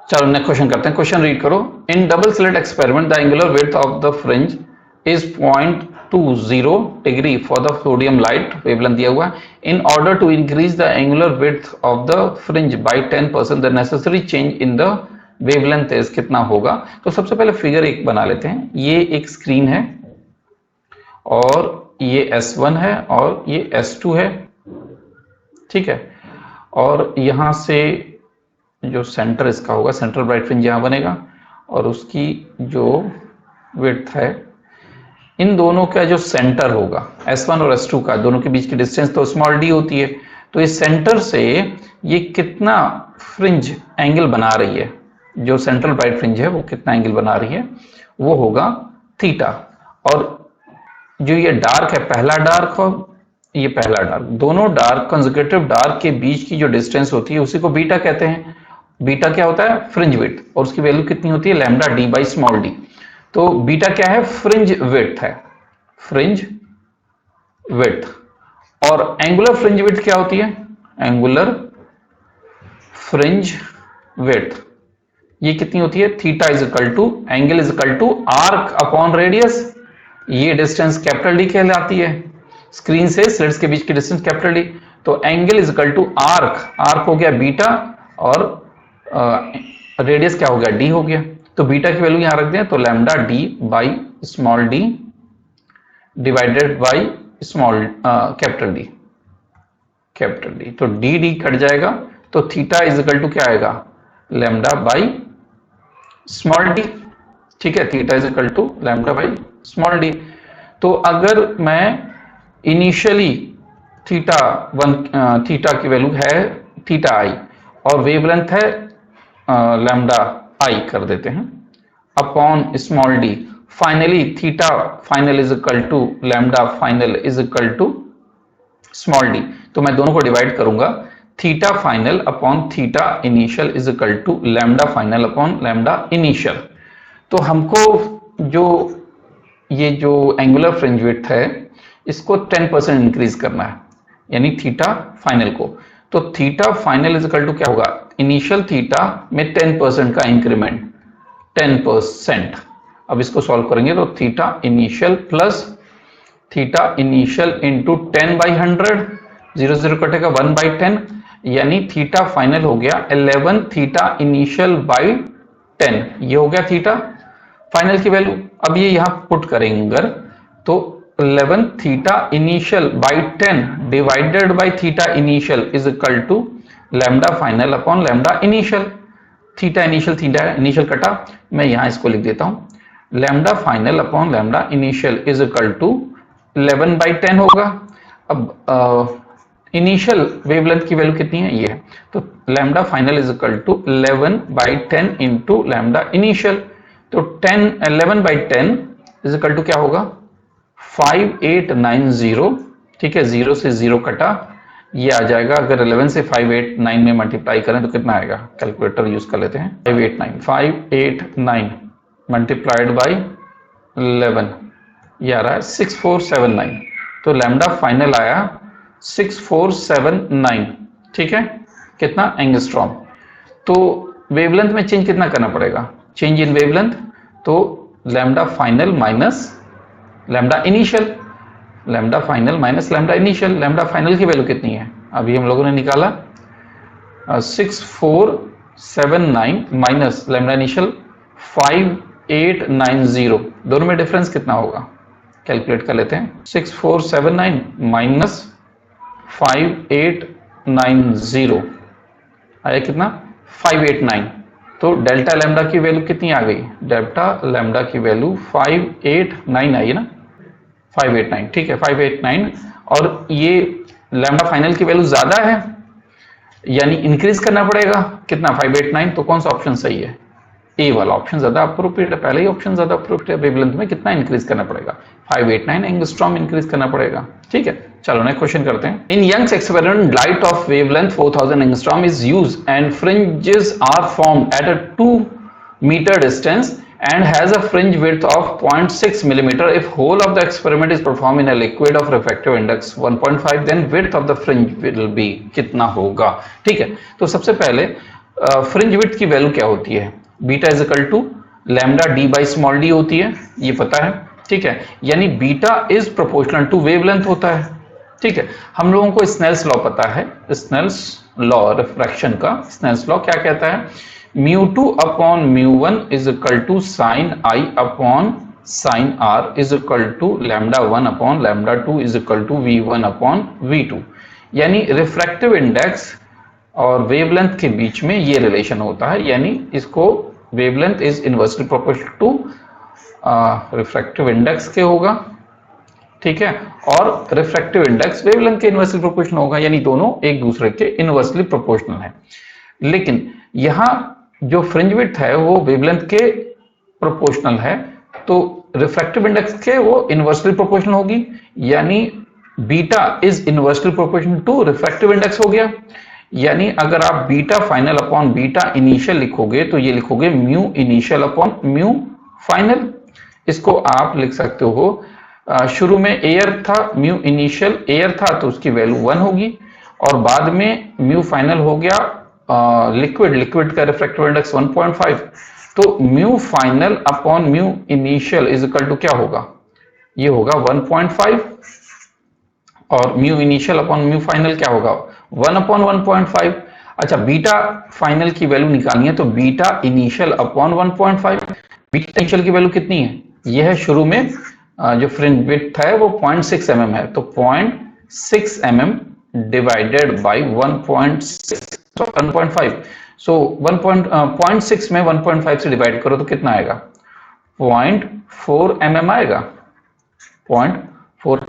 चलो next question करते हैं। क्वेश्चन रीड करो। In double slit experiment the angular width of the fringe is 0.20 degree for the sodium light, wavelength दिया हुआ है। In order to increase the angular width of the fringe by 10% the necessary change in the wavelength is कितना होगा। तो सबसे पहले figure एक बना लेते हैं। ये एक स्क्रीन है और ये S1 है और ये S2 है, ठीक है। और यहां से जो सेंटर इसका होगा, सेंट्रल ब्राइट फ्रिंज यहां बनेगा और उसकी जो विड्थ है, इन दोनों का जो सेंटर होगा S1 और S2 का, दोनों के बीच की डिस्टेंस तो स्मॉल d होती है। तो इस सेंटर से ये कितना फ्रिंज एंगल बना रही है, जो सेंट्रल ब्राइट फ्रिंज है वो कितना एंगल बना रही है, वो होगा थीटा। और जो ये डार्क है, पहला डार्क और ये पहला डार्क, दोनों डार्क कंसेक्यूटिव डार्क के बीच की जो डिस्टेंस होती है उसी को बीटा कहते हैं। बीटा क्या होता है? फ्रिंज विड्थ, और उसकी वैल्यू कितनी होती है? Lambda D by small d. तो बीटा क्या है? फ्रिंज विड्थ है, फ्रिंज विड्थ। और एंगुलर फ्रिंज विड्थ क्या होती है? एंगुलर फ्रिंज विड्थ ये कितनी होती है? Theta is equal to angle is equal to arc upon radius. ये डिस्टेंस कैपिटल डी कहलाती है, स्क्रीन से स्लिट्स के बीच की डिस्टेंस कैपिटल डी। तो angle is equal to arc, arc हो गया बीटा और रेडियस क्या हो गया? डी हो गया। तो बीटा की वैल्यू यहां रख दें तो lambda D by small D divided by small capital D, capital D. तो डी डी कट जाएगा तो थीटा इज इक्वल टू क्या आएगा? लैम्डा बाई स्मॉल डी, ठीक है। Theta is equal to lambda by small d. तो अगर मैं इनिशियली थीटा की वैल्यू है थीटा आई और वेवलेंथ है लैम्डा आई कर देते हैं upon small d, finally theta final is equal to lambda final is equal to small d. तो मैं दोनों को डिवाइड करूंगा, theta final upon theta initial is equal to lambda final upon lambda initial. तो हमको जो ये जो एंगुलर फ्रिंज विड्थ है इसको 10% इंक्रीज करना है, यानी थीटा फाइनल को। तो theta final is equal to क्या होगा? इनिशियल थीटा में 10% का इंक्रीमेंट, 10%। अब इसको सॉल्व करेंगे तो theta initial plus theta initial into 10/100, 0 0 कटेगा 1/10, यानी थीटा फाइनल हो गया 11 थीटा इनिशियल बाई 10। ये हो गया थीटा फाइनल की वैल्यू। अब ये यहां पुट करेंगे तो 11 theta initial by 10 divided by theta initial is equal to lambda final upon lambda initial. Theta initial कटा, मैं यहां इसको लिख देता हूं lambda final upon lambda initial is equal to 11/10 होगा। अब इनिशियल वेवलेंथ की वैल्यू कितनी है? ये है। तो lambda final is equal to 11/10 into lambda initial. तो 11/10 इज इक्वल टू क्या होगा? 5890, ठीक है। 0 से 0 कटा, ये आ जाएगा। अगर 11 से 589 में मल्टीप्लाई करें तो कितना आएगा? कैलकुलेटर यूज कर लेते हैं। 589 मल्टीप्लाइड बाई 11, ये आ रहा है 6479। तो लैम्डा फाइनल आया 6479, ठीक है। कितना? एंगस्ट्रॉम। तो वेवलेंथ में चेंज कितना करना पड़ेगा? चेंज इन वेवलेंथ, तो lambda final minus lambda initial, lambda final minus lambda initial. Lambda final की वैल्यू कितनी है? अभी हम लोगों ने निकाला 6479 माइनस लैम्डा इनिशियल 5890, दोनों में डिफरेंस कितना होगा? कैलकुलेट कर लेते हैं। 6479 माइनस 5890 आया कितना? 589। तो डेल्टा लैम्डा की वैल्यू कितनी आ गई? डेल्टा लैम्डा की वैल्यू 589 आई है ना, 589, ठीक है 589। और ये लैम्डा फाइनल की वैल्यू ज्यादा है, यानी इंक्रीज करना पड़ेगा। कितना? 589। तो कौन सा ऑप्शन सही है? ए वाला ऑप्शन ज्यादा अप्रोप्रिएट है, पहले ही ऑप्शन ज्यादा अप्रोप्रिएट है। वेवलेंथ में कितना इंक्रीज करना पड़ेगा? 589 एंगस्ट्रॉम इंक्रीज करना पड़ेगा, ठीक है। चलो नेक्स्ट क्वेश्चन करते हैं। In Young's experiment light of wavelength 4000 angstrom is used and fringes are formed at a 2 meter distance and has a fringe width of 0.6 millimeter. If whole of the experiment is performed in a liquid of refractive index 1.5, then width of the fringe will be कितना होगा? ठीक है। तो सबसे पहले fringe width की value क्या होती है? Beta is equal to lambda D by small d होती है, ये पता है, ठीक है। यानी beta is proportional to wavelength होता है, ठीक है। हम लोगों को स्नेल्स लॉ पता है, स्नेल्स लॉ रिफ्रैक्शन का स्नेल्स लॉ क्या कहता है? Mu two upon mu one is equal to sine i upon sine r is equal to lambda one upon lambda two is equal to v one upon v two. यानी refractive index और wavelength के बीच में ये relation होता है, यानी इसको wavelength is inversely proportional to refractive index के होगा, ठीक है, और रिफ्रैक्टिव इंडेक्स वेवलेंथ के इनवर्सली प्रोपोर्शनल होगा, यानी दोनों एक दूसरे के इनवर्सली प्रोपोर्शनल है। लेकिन यहां जो फ्रिंज विड्थ है वो वेवलेंथ के प्रोपोर्शनल है, तो रिफ्रैक्टिव इंडेक्स के वो इनवर्सली प्रोपोर्शनल होगी, यानी beta is inversely proportional to refractive index हो गया। यानी अगर आप beta final upon beta initial लिखोगे तो ये लिखोगे mu initial upon mu final. इसको आप लिख सकते हो, शुरू में एयर था, म्यू इनिशियल एयर था तो उसकी वैल्यू 1 होगी, और बाद में म्यू फाइनल हो गया लिक्विड, लिक्विड का रिफ्रैक्टिव इंडेक्स 1.5, तो mu final upon mu initial is equal to क्या होगा? ये होगा 1.5, और mu initial upon mu final क्या होगा? 1 अपॉन 1.5। अच्छा, बीटा फाइनल की वैल्यू निकालनी है तो beta initial upon 1.5। Beta initial की वैल्यू कितनी है? यह है शुरू में जो फ्रिंज विड्थ है वो 0.6 mm है, तो 0.6 mm डिवाइडेड बाई 1.5, सो 0.6 में 1.5 से डिवाइड करो तो कितना आएगा? 0.4 mm आएगा, 0.4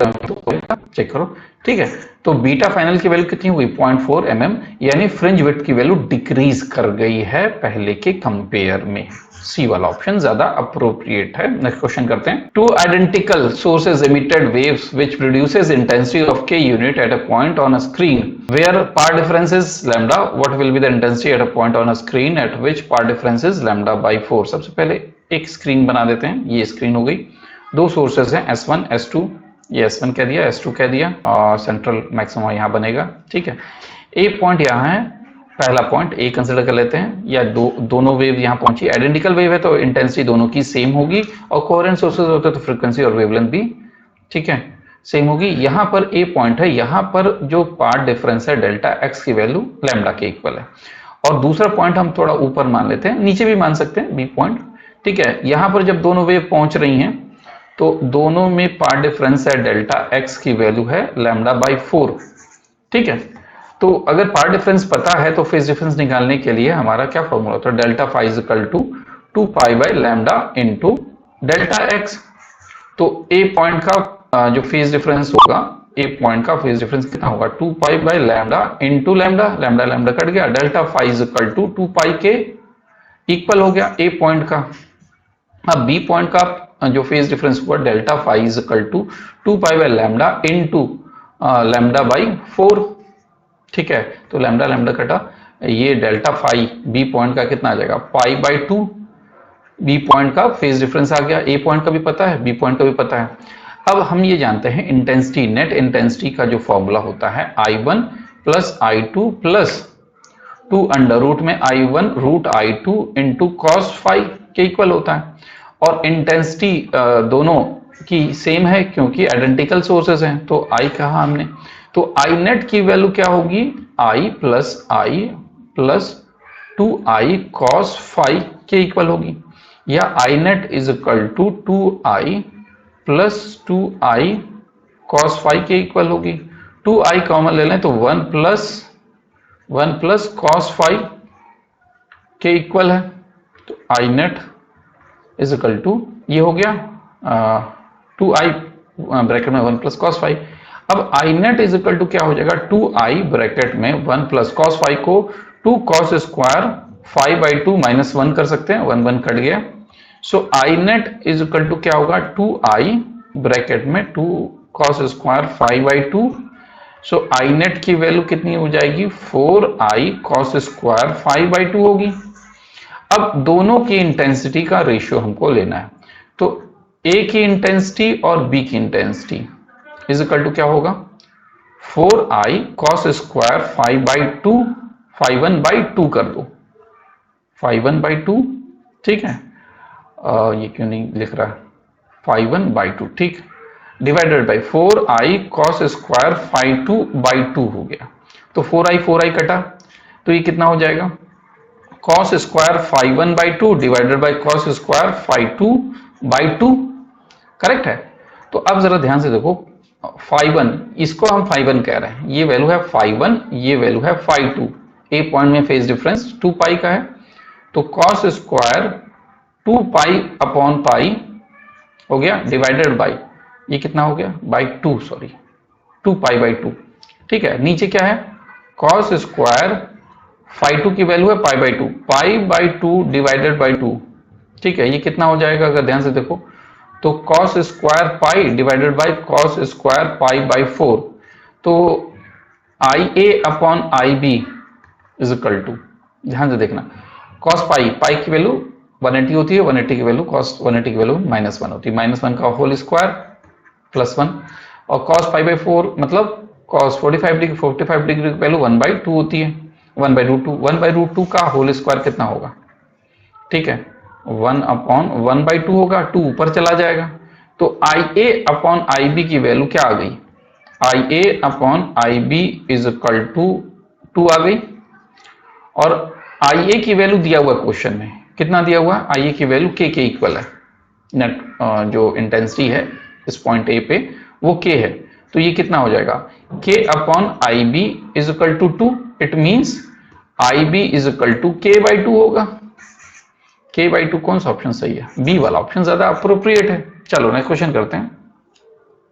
mm चेक करो, ठीक है। तो बीटा फाइनल की वैल्यू कितनी हुई? 0.4 mm, यानी फ्रिंज विड्थ की वैल्यू डिक्रीज कर गई है पहले के कंपेयर में। सी वाला ऑप्शन ज्यादा अप्रोप्रिएट है। नेक्स्ट क्वेश्चन करते हैं। Two identical sources emitted waves which produces intensity of k unit at a point on a screen where power difference is lambda, what will be the intensity at a point on a screen at which power difference is lambda by 4? सबसे पहले एक screen बना देते हैं, ये screen हो गई, दो सोर्सेज हैं S1 S2, ये S1 कह दिया, S2 कह दिया, और सेंट्रल मैक्सिमा यहाँ बनेगा, ठीक है। एक पॉइंट यहाँ है, पहला पॉइंट ए कंसिडर कर लेते हैं, या दोनों वेव यहाँ पहुंची, आइडेंटिकल वेव है तो इंटेंसिटी दोनों की सेम होगी, और कोहेरेंट सोर्सेज होते तो फ्रीक्वेंसी और वेवलेंथ भी, ठीक है, सेम होगी। यहाँ पर ए पॉइंट है, यहाँ पर जो पार्ट डिफरेंस है डेल्टा एक्स की वैल्यू लैम्डा के इक्वल है, और दूसरा पॉइंट हम थोड़ा ऊपर मान लेते हैं, नीचे भी मान सकते हैं, बी पॉइंट, ठीक है। यहाँ पर जब दोनों वेव पहुंच रही हैं तो दोनों में पार्ट डिफरेंस है डेल्टा एक्स की वैल्यू है लैम्डा बाई 4, ठीक है। तो अगर पार्ट डिफरेंस पता है तो फेज डिफरेंस निकालने के लिए हमारा क्या फॉर्मूला होता है? Delta phi is equal to 2 pi by lambda into delta x. तो ए पॉइंट का जो फेज डिफरेंस होगा, ए पॉइंट का फेज डिफरेंस कितना होगा? 2 pi by lambda into lambda, lambda lambda cut गया, delta phi is equal to 2 pi के equal हो गया ए पॉइंट का। अब बी पॉइंट का जो फेज डिफरेंस हुआ delta phi is equal to 2 pi by lambda into lambda by 4, ठीक है। तो लैम्डा लैम्डा कटा, ये डेल्टा फाई बी पॉइंट का कितना आ जाएगा? पाई बाई 2, बी पॉइंट का फेज डिफरेंस आ गया, ए पॉइंट का भी पता है, बी पॉइंट का भी पता है। अब हम ये जानते हैं इंटेंसिटी, नेट इंटेंसिटी का जो फॉर्मूला होता है I1 plus I2 plus 2 under root में I1 root I2 into cos phi के इक्वल होता है, और इंटेंसिटी दोनों की सेम है क्योंकि आइडेंटिकल सोर्सेज हैं, तो I कहा हमने, तो I नेट की वैल्यू क्या होगी? I plus 2I cos phi के इक्वल होगी, या I net is equal to 2I plus 2I cos phi के इक्वल होगी। 2I कॉमन ले लें तो 1 प्लस cos फाई के इक्वल है, तो I net is equal to ये हो गया 2I ब्रैकेट में 1 प्लस cos फाई। अब I net is equal to क्या हो जाएगा? 2I ब्रैकेट में 1 प्लस cos फाई को 2 cos स्क्वायर 5 बाई 2 माइनस 1 कर सकते हैं, 1 1 कट गया, so I net is equal to क्या होगा? 2I ब्रैकेट में 2 cos square 5 by 2, so I net की वैल्यू कितनी हो जाएगी? 4I cos स्क्वायर 5 बाई 2 होगी। अब दोनों की इंटेंसिटी का रेशियो हमको लेना है, तो ए की इंटेंसिटी और बी की इंटेंसिटी इज इक्वल टू क्या होगा? 4I cos square 5 by 2, 5 1 by 2 कर दो, φ1/2, ठीक है, ये क्यों नहीं लिख रहा, φ1/2, ठीक, divided by 4i cos square φ2/2 हो गया। तो 4i कटा, तो ये कितना हो जाएगा, cos square φ1/2 divided by cos square φ2/2, correct है। तो अब जरा ध्यान से देखो, φ1 इसको हम φ1 कह रहे हैं, ये वैल्यू है φ1, ये वैल्यू है φ2, ए पॉइंट में फेज डिफरेंस 2 पाई का है, तो cos square 2 pi upon pi हो गया डिवाइडेड बाई, ये कितना हो गया, बाई 2, सॉरी 2 पाई बाई 2, ठीक है। नीचे क्या है, cos स्क्वायर φ2 की वैल्यू है π/2, π/2 डिवाइडेड बाई 2, ठीक है, ये कितना हो जाएगा, अगर ध्यान से देखो तो cos square pi divided by cos square π/4, तो IA upon IB is equal to, ध्यान से देखना, cos पाई की वैल्यू 180 होती है, 180 की वैल्यू cos 180 की वैल्यू -1 होती है, -1 का होल स्क्वायर +1, और cos π/4 मतलब cos 45 डिग्री की वैल्यू 1/2 होती है, 1/√2 का होल स्क्वायर कितना होगा, ठीक है, 1 अपॉन 1/2 होगा, 2 ऊपर चला जाएगा, तो IA अपॉन IB की वैल्यू क्या आ गई, IA upon IB is equal to 2 आ गई, और IA की वैल्यू दिया हुआ क्वेश्चन में, कितना दिया हुआ, IA की वैल्यू K के इक्वल है, नेट जो इंटेंसिटी है इस पॉइंट A पे वो K है, तो ये कितना हो जाएगा, K upon IB is equal to 2, it means IB is equal to K/2 होगा। K/2 कौन सा ऑप्शन सही है, बी वाला ऑप्शन ज्यादा अप्रोप्रिएट है। चलो नेक्स्ट क्वेश्चन करते हैं।